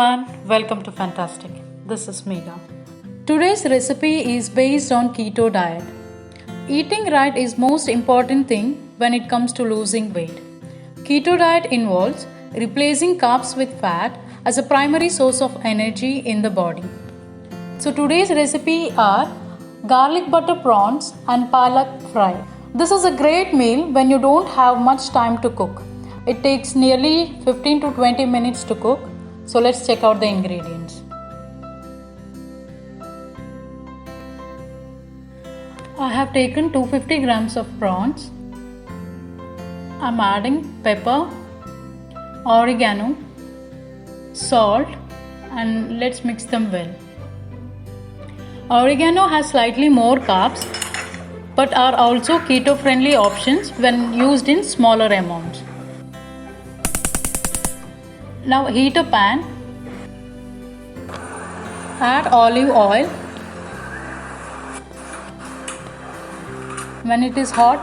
everyone, welcome to Fantastic. This is Megha. Today's recipe is based on keto diet. Eating right is most important thing when it comes to losing weight. Keto diet involves replacing carbs with fat as a primary source of energy in the body. So today's recipe are garlic butter prawns and palak fry. This is a great meal when you don't have much time to cook. It takes nearly 15 to 20 minutes to cook. So let's check out the ingredients. I have taken 250 grams of prawns. I'm adding pepper, oregano, salt, and let's mix them well. Oregano has slightly more carbs but are also keto friendly options when used in smaller amounts. Now heat a pan, add olive oil. When it is hot,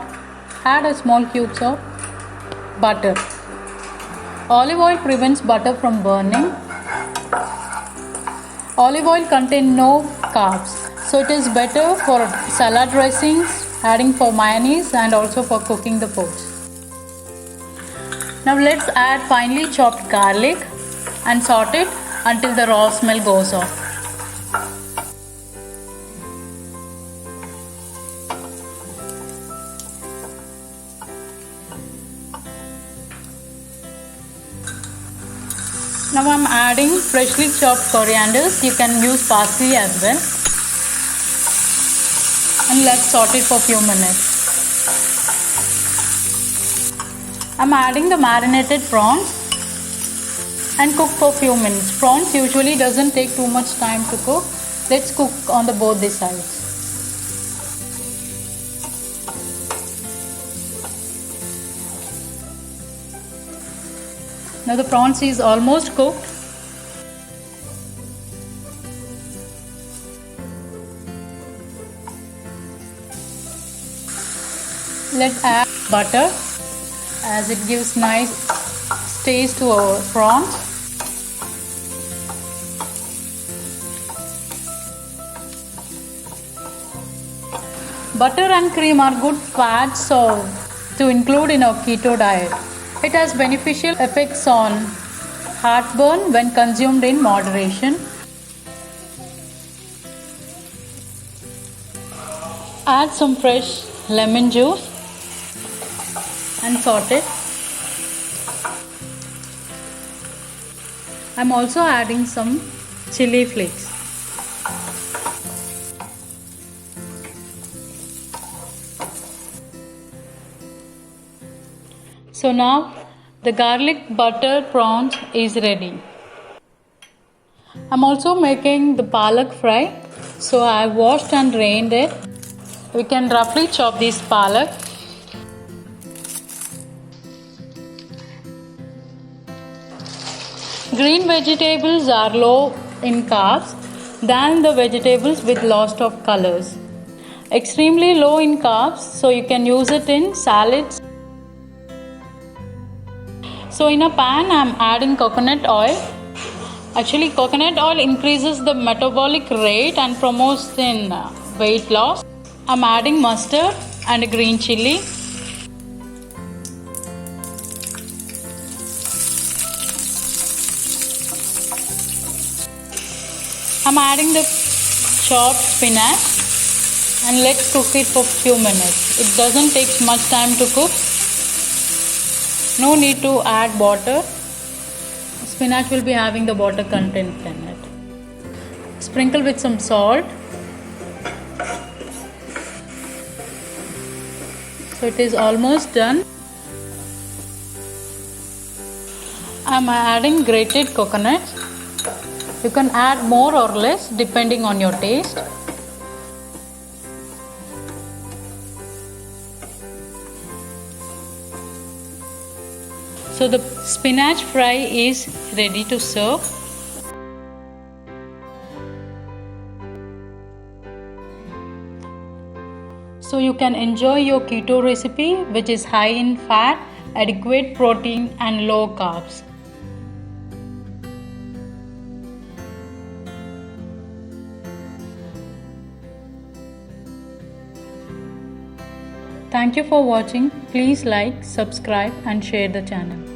add a small cubes of butter. Olive oil prevents butter from burning. Olive oil contains no carbs, so it is better for salad dressings, adding for mayonnaise and also for cooking the foods. Now let's add finely chopped garlic and saute it until the raw smell goes off. Now I'm adding freshly chopped corianders. You can use parsley as well. And let's saute it for a few minutes. I'm adding the marinated prawns and cook for a few minutes. Prawns usually doesn't take too much time to cook. Let's cook on both the sides. Now the prawns is almost cooked. Let's add butter as it gives nice taste to our prawns. Butter and cream are good fats to include in our keto diet. It has beneficial effects on heartburn when consumed in moderation. Add some fresh lemon juice and saute it. I'm also adding some chili flakes. So now the garlic butter prawns is ready. I'm also making the palak fry. So I washed and drained it. We can roughly chop this palak. Green vegetables are low in carbs than the vegetables with lots of colors. Extremely low in carbs, so you can use it in salads. So in a pan, I'm adding coconut oil. Actually, coconut oil increases the metabolic rate and promotes in weight loss. I'm adding mustard and a green chili. I'm adding the chopped spinach and let's cook it for a few minutes. It doesn't take much time to cook. No need to add water. Spinach will be having the water content in it. Sprinkle with some salt. So it is almost done. I'm adding grated coconut. You can add more or less depending on your taste. So the spinach fry is ready to serve. So you can enjoy your keto recipe, which is high in fat, adequate protein and low carbs. Thank you for watching. Please like, subscribe and share the channel.